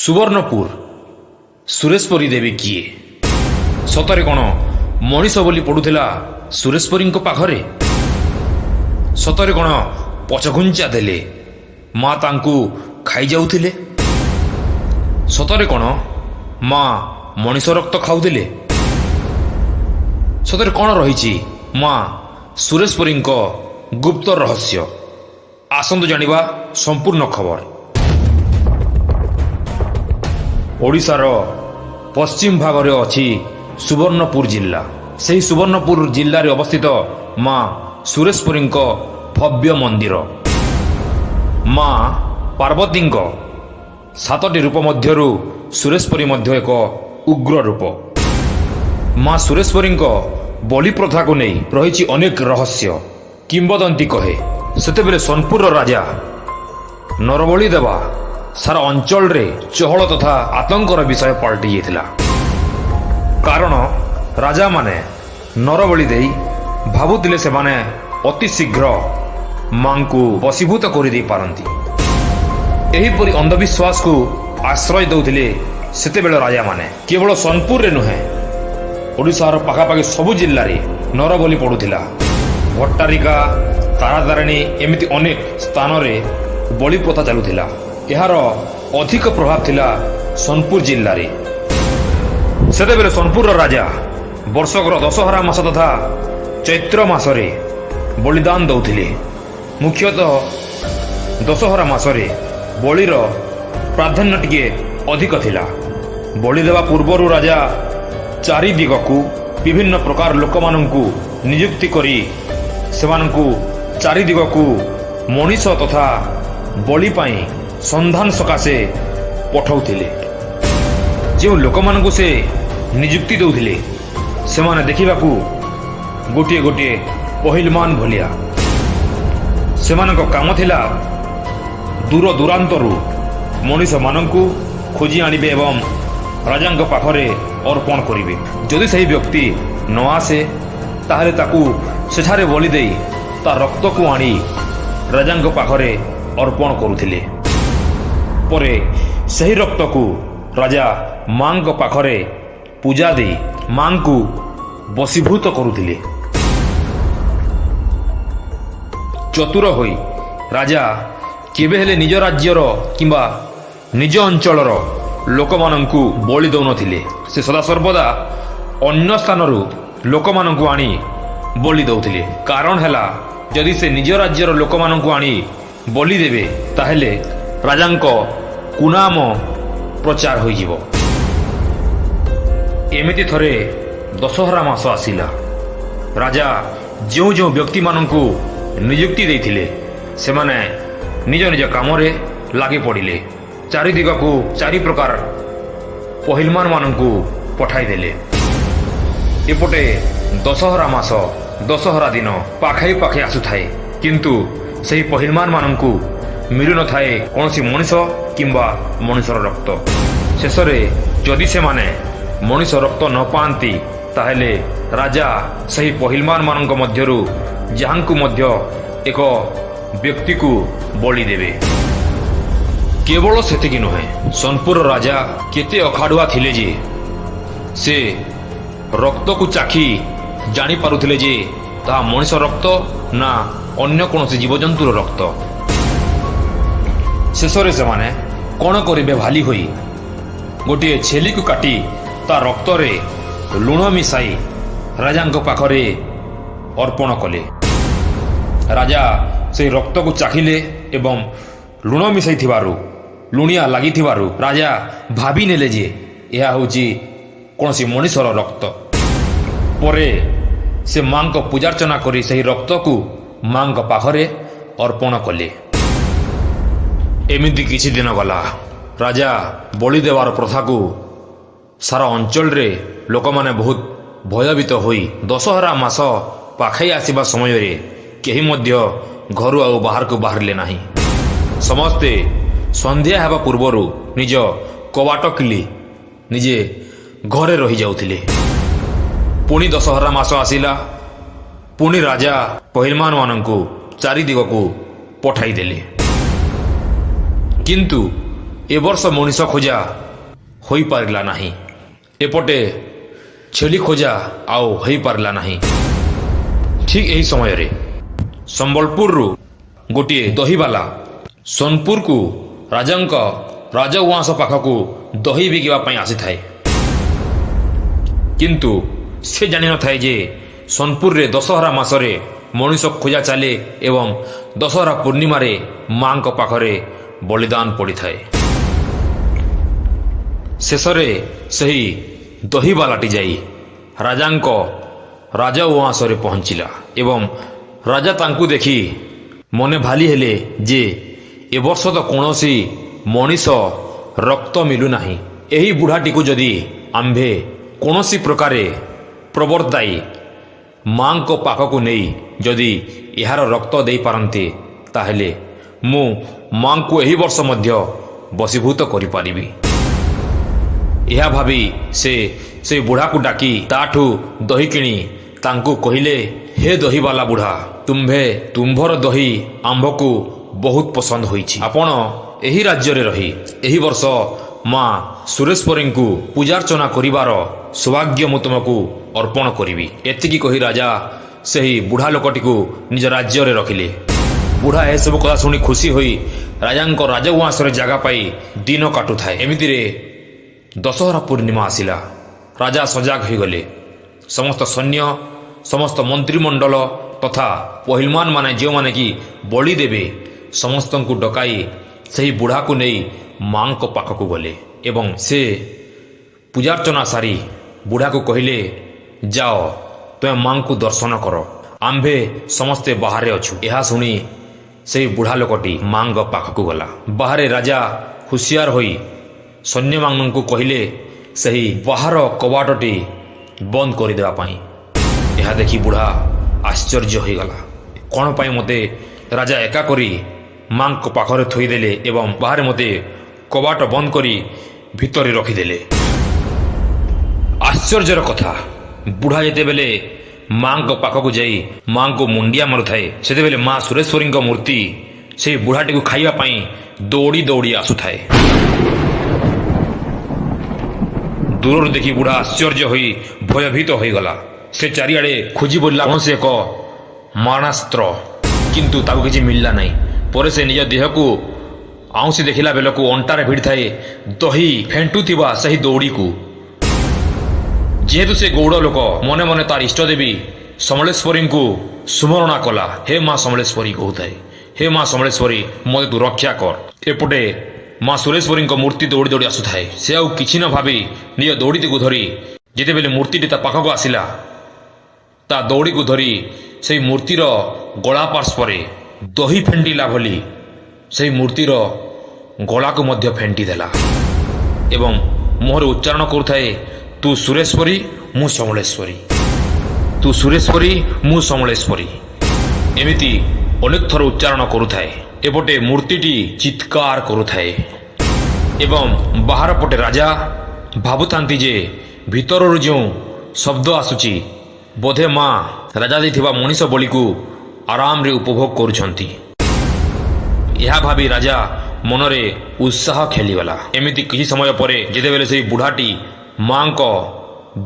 ସୁବର୍ଣ୍ଣପୁର ସୁରେଶ ପରୀ ଦେବୀ କିଏ? ସତରେ କ'ଣ ମଣିଷ ବୋଲି ପଡ଼ୁଥିଲା ସୁରେଶ ପରୀଙ୍କ ପାଖରେ? ସତରେ କ'ଣ ପଛଘୁଞ୍ଚା ଦେଲେ ମା ତାଙ୍କୁ ଖାଇଯାଉଥିଲେ? ସତରେ କ'ଣ ମା ମଣିଷ ରକ୍ତ ଖାଉଥିଲେ? ସତରେ କ'ଣ ରହିଛି ମା ସୁରେଶ ପରୀଙ୍କ ଗୁପ୍ତ ରହସ୍ୟ? ଆସନ୍ତୁ ଜାଣିବା ସମ୍ପୂର୍ଣ୍ଣ ଖବର। ଓଡ଼ିଶାର ପଶ୍ଚିମ ଭାଗରେ ଅଛି ସୁବର୍ଣ୍ଣପୁର ଜିଲ୍ଲା। ସେହି ସୁବର୍ଣ୍ଣପୁର ଜିଲ୍ଲାରେ ଅବସ୍ଥିତ ମା ସୁରେଶ ପରୀଙ୍କ ଭବ୍ୟ ମନ୍ଦିର। ମା ପାର୍ବତୀଙ୍କ 7ଟି ରୂପ ମଧ୍ୟରୁ ସୁରେଶ ପରୀ ମଧ୍ୟ ଏକ ଉଗ୍ର ରୂପ। ମା ସୁରେଶ ପରୀଙ୍କ ବଳି ପ୍ରଥାକୁ ନେଇ ରହିଛି ଅନେକ ରହସ୍ୟ। କିମ୍ବଦନ୍ତୀ କହେ ସେତେବେଳେ ସୋନପୁରର ରାଜା ନରବଳି ଦେବା ସାରା ଅଞ୍ଚଳରେ ଚହଳ ତଥା ଆତଙ୍କର ବିଷୟ ପାଲଟି ଯାଇଥିଲା। କାରଣ ରାଜାମାନେ ନରବଳି ଦେଇ ଭାବୁଥିଲେ ସେମାନେ ଅତି ଶୀଘ୍ର ମାଙ୍କୁ ବଶୀଭୂତ କରିଦେଇ ପାରନ୍ତି। ଏହିପରି ଅନ୍ଧବିଶ୍ୱାସକୁ ଆଶ୍ରୟ ଦେଉଥିଲେ ସେତେବେଳେ ରାଜାମାନେ। କେବଳ ସୋନପୁରରେ ନୁହେଁ, ଓଡ଼ିଶାର ପାଖାପାଖି ସବୁ ଜିଲ୍ଲାରେ ନରବଳି ପଡ଼ୁଥିଲା। ଭଟ୍ଟାରିକା, ତାରାତାରିଣୀ ଏମିତି ଅନେକ ସ୍ଥାନରେ ବଳି ପ୍ରଥା ଚାଲୁଥିଲା। ଏହାର ଅଧିକ ପ୍ରଭାବ ଥିଲା ସୋନପୁର ଜିଲ୍ଲାରେ। ସେତେବେଳେ ସୋନପୁରର ରାଜା ବର୍ଷକର ଦଶହରା ମାସ ତଥା ଚୈତ୍ର ମାସରେ ବଳିଦାନ ଦେଉଥିଲେ। ମୁଖ୍ୟତଃ ଦଶହରା ମାସରେ ବଳିର ପ୍ରାଧାନ୍ୟ ଟିକେ ଅଧିକ ଥିଲା। ବଳି ଦେବା ପୂର୍ବରୁ ରାଜା ଚାରି ଦିଗକୁ ବିଭିନ୍ନ ପ୍ରକାର ଲୋକମାନଙ୍କୁ ନିଯୁକ୍ତି କରି ସେମାନଙ୍କୁ ଚାରି ଦିଗକୁ ମଣିଷ ତଥା ବଳି ପାଇଁ ସନ୍ଧାନ ସକାଶେ ପଠାଉଥିଲେ। ଯେଉଁ ଲୋକମାନଙ୍କୁ ସେ ନିଯୁକ୍ତି ଦେଉଥିଲେ ସେମାନେ ଦେଖିବାକୁ ଗୋଟିଏ ଗୋଟିଏ ପହିଲମାନ ଭଳିଆ। ସେମାନଙ୍କ କାମ ଥିଲା ଦୂର ଦୂରାନ୍ତରୁ ମଣିଷମାନଙ୍କୁ ଖୋଜି ଆଣିବେ ଏବଂ ରାଜାଙ୍କ ପାଖରେ ଅର୍ପଣ କରିବେ। ଯଦି ସେହି ବ୍ୟକ୍ତି ନ ଆସେ ତାହେଲେ ତାକୁ ସେଠାରେ ବଳି ଦେଇ ତା ରକ୍ତକୁ ଆଣି ରାଜାଙ୍କ ପାଖରେ ଅର୍ପଣ କରୁଥିଲେ। ପରେ ସେହି ରକ୍ତକୁ ରାଜା ମାଙ୍କ ପାଖରେ ପୂଜା ଦେଇ ମାଙ୍କୁ ବଶୀଭୂତ କରୁଥିଲେ। ଚତୁର ହୋଇ ରାଜା କେବେ ହେଲେ ନିଜ ରାଜ୍ୟର କିମ୍ବା ନିଜ ଅଞ୍ଚଳର ଲୋକମାନଙ୍କୁ ବଳି ଦେଉନଥିଲେ। ସେ ସଦାସର୍ବଦା ଅନ୍ୟ ସ୍ଥାନରୁ ଲୋକମାନଙ୍କୁ ଆଣି ବଳି ଦେଉଥିଲେ। କାରଣ ହେଲା, ଯଦି ସେ ନିଜ ରାଜ୍ୟର ଲୋକମାନଙ୍କୁ ଆଣି ବଳି ଦେବେ ତାହେଲେ ରାଜାଙ୍କ କୁନାମ ପ୍ରଚାର ହୋଇଯିବ। ଏମିତି ଥରେ ଦଶହରା ମାସ ଆସିଲା। ରାଜା ଯେଉଁ ଯେଉଁ ବ୍ୟକ୍ତିମାନଙ୍କୁ ନିଯୁକ୍ତି ଦେଇଥିଲେ ସେମାନେ ନିଜ ନିଜ କାମରେ ଲାଗି ପଡ଼ିଲେ। ଚାରି ଦିଗକୁ ଚାରି ପ୍ରକାର ପହିଲମାନ ମାନଙ୍କୁ ପଠାଇଦେଲେ। ଏପଟେ ଦଶହରା ମାସ, ଦଶହରା ଦିନ ପାଖେଇ ପାଖେଇ ଆସୁଥାଏ, କିନ୍ତୁ ସେହି ପହିଲମାନ ମାନଙ୍କୁ ମିଳୁନଥାଏ କୌଣସି ମଣିଷ କିମ୍ବା ମଣିଷର ରକ୍ତ। ଶେଷରେ ଯଦି ସେମାନେ ମଣିଷ ରକ୍ତ ନ ପାଆନ୍ତି ତାହେଲେ ରାଜା ସେହି ପହିଲମାନ ମାନଙ୍କ ମଧ୍ୟରୁ ଯାହାଙ୍କୁ ମଧ୍ୟ ଏକ ବ୍ୟକ୍ତିକୁ ବଳି ଦେବେ। କେବଳ ସେତିକି ନୁହେଁ, ସୋନପୁର ରାଜା କେତେ ଅଖାଡ଼ୁଆ ଥିଲେ ଯେ ସେ ରକ୍ତକୁ ଚାଖି ଜାଣିପାରୁଥିଲେ ଯେ ତାହା ମଣିଷ ରକ୍ତ ନା ଅନ୍ୟ କୌଣସି ଜୀବଜନ୍ତୁର ରକ୍ତ। ଶେଷରେ ସେମାନେ କ'ଣ କରିବେ ଭାଲି ହୋଇ ଗୋଟିଏ ଛେଳିକୁ କାଟି ତା ରକ୍ତରେ ଲୁଣ ମିଶାଇ ରାଜାଙ୍କ ପାଖରେ ଅର୍ପଣ କଲେ। ରାଜା ସେହି ରକ୍ତକୁ ଚାଖିଲେ ଏବଂ ଲୁଣ ମିଶାଇଥିବାରୁ, ଲୁଣିଆ ଲାଗିଥିବାରୁ ରାଜା ଭାବି ନେଲେ ଯେ ଏହା ହେଉଛି କୌଣସି ମଣିଷର ରକ୍ତ। ପରେ ସେ ମାଙ୍କ ପୂଜାର୍ଚ୍ଚନା କରି ସେହି ରକ୍ତକୁ ମାଙ୍କ ପାଖରେ ଅର୍ପଣ କଲେ। ଏମିତି କିଛି ଦିନ ଗଲା। ରାଜା ବଳି ଦେବାର ପ୍ରଥାକୁ ସାରା ଅଞ୍ଚଳରେ ଲୋକମାନେ ବହୁତ ଭୟଭୀତ ହୋଇ ଦଶହରା ମାସ ପାଖେଇ ଆସିବା ସମୟରେ କେହି ମଧ୍ୟ ଘରୁ ଆଉ ବାହାରକୁ ବାହାରିଲେ ନାହିଁ। ସମସ୍ତେ ସନ୍ଧ୍ୟା ହେବା ପୂର୍ବରୁ ନିଜ କବାଟ କିଲି ନିଜେ ଘରେ ରହିଯାଉଥିଲେ। ପୁଣି ଦଶହରା ମାସ ଆସିଲା। ପୁଣି ରାଜା ପହିଲମାନ ମାନଙ୍କୁ ଚାରି ଦିଗକୁ ପଠାଇଦେଲେ। କିନ୍ତୁ ଏ ବର୍ଷ ମଣିଷ ଖୋଜା ହୋଇପାରିଲା ନାହିଁ। ଏପଟେ ଛେଳି ଖୋଜା ଆଉ ହୋଇପାରିଲା ନାହିଁ। ଠିକ୍ ଏହି ସମୟରେ ସମ୍ବଲପୁରରୁ ଗୋଟିଏ ଦହିବାଲା ସୋନପୁରକୁ ରାଜାଙ୍କ ରାଜଉଆସ ପାଖକୁ ଦହି ବିକିବା ପାଇଁ ଆସିଥାଏ। କିନ୍ତୁ ସେ ଜାଣିନଥାଏ ଯେ ସୋନପୁରରେ ଦଶହରା ମାସରେ ମଣିଷ ଖୋଜା ଚାଲେ ଏବଂ ଦଶହରା ପୂର୍ଣ୍ଣିମାରେ ମାଙ୍କ ପାଖରେ ବଳିଦାନ ପଡ଼ିଥାଏ। ଶେଷରେ ସେହି ଦହିବାଲାଟି ଯାଇ ରାଜାଙ୍କ ରାଜଉଆସରେ ପହଞ୍ଚିଲା ଏବଂ ରାଜା ତାଙ୍କୁ ଦେଖି ମନେ ଭାଲି ହେଲେ ଯେ ଏ ବର୍ଷ ତ କୌଣସି ମଣିଷ ରକ୍ତ ମିଳୁନାହିଁ। ଏହି ବୁଢ଼ାଟିକୁ ଯଦି ଆମ୍ଭେ କୌଣସି ପ୍ରକାରେ ପ୍ରବର୍ତ୍ତାଇ ମାଙ୍କ ପାଖକୁ ନେଇ ଯଦି ଏହାର ରକ୍ତ ଦେଇପାରନ୍ତେ ତାହେଲେ ମୁଁ ମାଙ୍କୁ ଏହି ବର୍ଷ ମଧ୍ୟ ବଶୀଭୂତ କରିପାରିବି। ଏହା ଭାବି ସେ ବୁଢ଼ାକୁ ଡାକି ତାଠୁ ଦହି କିଣି ତାଙ୍କୁ କହିଲେ, ହେ ଦହିବାଲା ବୁଢ଼ା, ତୁମ୍ଭର ଦହି ଆମ୍ଭକୁ ବହୁତ ପସନ୍ଦ ହୋଇଛି। ଆପଣ ଏହି ରାଜ୍ୟରେ ରହି ଏହି ବର୍ଷ ମା ସୁରେଶ୍ୱରୀଙ୍କୁ ପୂଜାର୍ଚ୍ଚନା କରିବାର ସୌଭାଗ୍ୟ ମୁଁ ତୁମକୁ ଅର୍ପଣ କରିବି। ଏତିକି କହି ରାଜା ସେହି ବୁଢ଼ା ଲୋକଟିକୁ ନିଜ ରାଜ୍ୟରେ ରଖିଲେ। ବୁଢ଼ା ଏସବୁ କଥା ଶୁଣି ଖୁସି ହୋଇ ରାଜାଙ୍କ ରାଜଉଆସରେ ଜାଗା ପାଇ ଦିନ କାଟୁଥାଏ। ଏମିତିରେ ଦଶହରା ପୂର୍ଣ୍ଣିମା ଆସିଲା। ରାଜା ସଜାଗ ହୋଇଗଲେ। ସମସ୍ତ ସୈନ୍ୟ, ସମସ୍ତ ମନ୍ତ୍ରିମଣ୍ଡଳ ତଥା ପହିଲମାନ ମାନେ ଯେଉଁମାନେ କି ବଳି ଦେବେ ସମସ୍ତଙ୍କୁ ଡକାଇ ସେହି ବୁଢ଼ାକୁ ନେଇ ମାଙ୍କ ପାଖକୁ ଗଲେ ଏବଂ ସେ ପୂଜାର୍ଚ୍ଚନା ସାରି ବୁଢ଼ାକୁ କହିଲେ, ଯାଅ ତୁମେ ମାଙ୍କୁ ଦର୍ଶନ କର, ଆମ୍ଭେ ସମସ୍ତେ ବାହାରେ ଅଛୁ। ଏହା ଶୁଣି ସେହି ବୁଢ଼ା ଲୋକଟି ମାଙ୍କ ପାଖକୁ ଗଲା। ବାହାରେ ରାଜା ହୁସିଆର ହୋଇ ସୈନ୍ୟମାନଙ୍କୁ କହିଲେ ସେହି ବାହାର କବାଟଟି ବନ୍ଦ କରିଦେବା ପାଇଁ। ଏହା ଦେଖି ବୁଢ଼ା ଆଶ୍ଚର୍ଯ୍ୟ ହୋଇଗଲା। କ'ଣ ପାଇଁ ମୋତେ ରାଜା ଏକା କରି ମାଙ୍କ ପାଖରେ ଥୋଇଦେଲେ ଏବଂ ବାହାରେ ମୋତେ କବାଟ ବନ୍ଦ କରି ଭିତରେ ରଖିଦେଲେ। ଆଶ୍ଚର୍ଯ୍ୟର କଥା, ବୁଢ଼ା ଯେତେବେଳେ ମାଙ୍କ ପାଖକୁ ଯାଇ ମାଙ୍କୁ ମୁଣ୍ଡିଆ ମାରୁଥାଏ ସେତେବେଳେ ମା ସୁରେଶ୍ୱରୀଙ୍କ ମୂର୍ତ୍ତି ସେହି ବୁଢ଼ାଟିକୁ ଖାଇବା ପାଇଁ ଦୌଡ଼ି ଦୌଡ଼ି ଆସୁଥାଏ। ଦୂରରୁ ଦେଖି ବୁଢ଼ା ଆଶ୍ଚର୍ଯ୍ୟ ହୋଇ ଭୟଭୀତ ହୋଇଗଲା। ସେ ଚାରିଆଡ଼େ ଖୋଜି ବୁଲିଲା କୌଣସି ଏକ ମାରଣାସ୍ତ୍ର, କିନ୍ତୁ ତାକୁ କିଛି ମିଳିଲା ନାହିଁ। ପରେ ସେ ନିଜ ଦେହକୁ ଆଉଁସି ଦେଖିଲା ବେଳକୁ ଅଣ୍ଟାରେ ଭିଡ଼ିଥାଏ ଦହି ଫେଣ୍ଟୁଥିବା ସେହି ଦୌଡ଼ିକୁ। ଯେହେତୁ ସେ ଗୌଡ଼ ଲୋକ ମନେ ମନେ ତାର ଇଷ୍ଟଦେବୀ ସମଲେଶ୍ୱରୀଙ୍କୁ ସୁମରଣା କଲା। ହେ ମା ସମଲେଶ୍ୱରୀ କହୁଥାଏ, ହେ ମା ସମଲେଶ୍ୱରୀ ମୋତେ ତୁ ରକ୍ଷା କର। ଏପଟେ ମା ସୁରେଶ୍ୱରୀଙ୍କ ମୂର୍ତ୍ତି ଦୌଡ଼ି ଦୌଡ଼ି ଆସୁଥାଏ। ସେ ଆଉ କିଛି ନ ଭାବି ନିଜ ଦୌଡ଼ିଟିକୁ ଧରି ଯେତେବେଳେ ମୂର୍ତ୍ତିଟି ତା ପାଖକୁ ଆସିଲା, ତା ଦୌଡ଼ିକୁ ଧରି ସେହି ମୂର୍ତ୍ତିର ଗଳା ପାର୍ଶ୍ୱରେ ଦହି ଫେଣ୍ଟିଲା ଭଳି ସେହି ମୂର୍ତ୍ତିର ଗଳାକୁ ମଧ୍ୟ ଫେଣ୍ଟି ଦେଲା ଏବଂ ମୁହଁରେ ଉଚ୍ଚାରଣ କରୁଥାଏ, ତୁ ସୁରେଶ୍ୱରୀ ମୁଁ ସମଲେଶ୍ୱରୀ, ତୁ ସୁରେଶ୍ୱରୀ ମୁଁ ସମଲେଶ୍ୱରୀ। ଏମିତି ଅନେକ ଥର ଉଚ୍ଚାରଣ କରୁଥାଏ। ଏପଟେ ମୂର୍ତ୍ତିଟି ଚିତ୍କାର କରୁଥାଏ ଏବଂ ବାହାର ପଟେ ରାଜା ଭାବୁଥାନ୍ତି ଯେ ଭିତରରୁ ଯେଉଁ ଶବ୍ଦ ଆସୁଛି ବୋଧେ ମା ରାଜା ଦେଇଥିବା ମଣିଷ ବଳିକୁ ଆରାମରେ ଉପଭୋଗ କରୁଛନ୍ତି। ଏହା ଭାବି ରାଜା ମନରେ ଉତ୍ସାହ ଖେଳିଗଲା। ଏମିତି କିଛି ସମୟ ପରେ ଯେତେବେଳେ ସେହି ବୁଢ଼ାଟି ମାଙ୍କ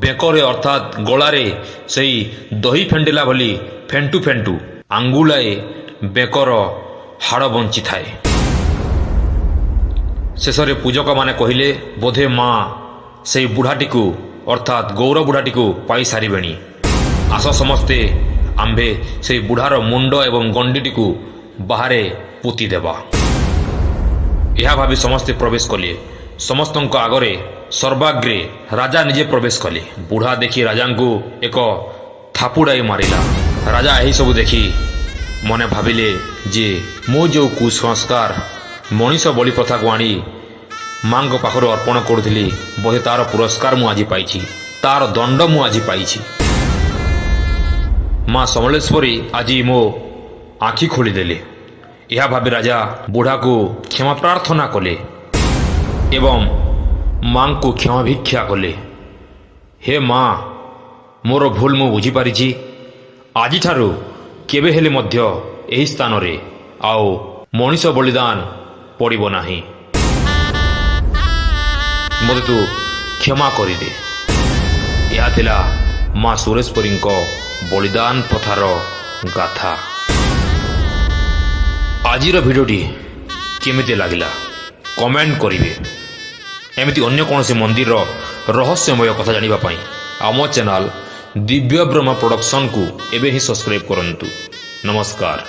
ବେକରେ ଅର୍ଥାତ୍ ଗଳାରେ ସେହି ଦହି ଫେଣ୍ଟିଲା ଭଳି ଫେଣ୍ଟୁ ଫେଣ୍ଟୁ ଆଙ୍ଗୁଳାଏ ବେକର ହାଡ଼ ବଞ୍ଚିଥାଏ। ଶେଷରେ ପୂଜକମାନେ କହିଲେ, ବୋଧେ ମା ସେହି ବୁଢ଼ାଟିକୁ ଅର୍ଥାତ୍ ଗୌର ବୁଢ଼ାଟିକୁ ପାଇସାରିବେଣି। ଆସ ସମସ୍ତେ ଆମ୍ଭେ ସେହି ବୁଢ଼ାର ମୁଣ୍ଡ ଏବଂ ଗଣ୍ଡିଟିକୁ ବାହାରେ ପୋତିଦେବା। ଏହା ଭାବି ସମସ୍ତେ ପ୍ରବେଶ କଲେ। ସମସ୍ତଙ୍କ ଆଗରେ ସର୍ବାଗ୍ରେ ରାଜା ନିଜେ ପ୍ରବେଶ କଲେ। ବୁଢ଼ା ଦେଖି ରାଜାଙ୍କୁ ଏକ ଥାପୁଡ଼ାଇ ମାରିଲା। ରାଜା ଏହିସବୁ ଦେଖି ମନେ ଭାବିଲେ ଯେ ମୁଁ ଯେଉଁ କୁସଂସ୍କାର ମଣିଷ ବଳି ପ୍ରଥାକୁ ଆଣି ମାଙ୍କ ପାଖରୁ ଅର୍ପଣ କରୁଥିଲି, ବୋଧେ ତାର ପୁରସ୍କାର ମୁଁ ଆଜି ପାଇଛି, ତାର ଦଣ୍ଡ ମୁଁ ଆଜି ପାଇଛି। ମା ସମଲେଶ୍ୱରୀ ଆଜି ମୋ ଆଖି ଖୋଲିଦେଲେ। ଏହା ଭାବି ରାଜା ବୁଢ଼ାକୁ କ୍ଷମା ପ୍ରାର୍ଥନା କଲେ ଏବଂ ମାଙ୍କୁ କ୍ଷମା ଭିକ୍ଷା କଲେ। ହେ ମା, ମୋର ଭୁଲ ମୁଁ ବୁଝିପାରିଛି। ଆଜିଠାରୁ କେବେ ହେଲେ ମଧ୍ୟ ଏହି ସ୍ଥାନରେ ଆଉ ମଣିଷ ବଳିଦାନ ପଡ଼ିବ ନାହିଁ। ମୋତେ ତୁ କ୍ଷମା କରିଦେ। ଏହା ଥିଲା ମା ସୁରେଶ୍ୱରୀଙ୍କ ବଳିଦାନ ପ୍ରଥାର ଗାଥା। ଆଜିର ଭିଡ଼ିଓଟି କେମିତି ଲାଗିଲା କମେଣ୍ଟ କରିବେ। ଏମିତି ଅନ୍ୟ କୌଣସି ମନ୍ଦିରର ରହସ୍ୟମୟ କଥା ଜାଣିବା ପାଇଁ ଆମ ଚ୍ୟାନେଲ ଦିବ୍ୟ ବ୍ରହ୍ମ ପ୍ରଡକ୍ସନକୁ ଏବେ ହିଁ ସବସ୍କ୍ରାଇବ୍ କରନ୍ତୁ। ନମସ୍କାର।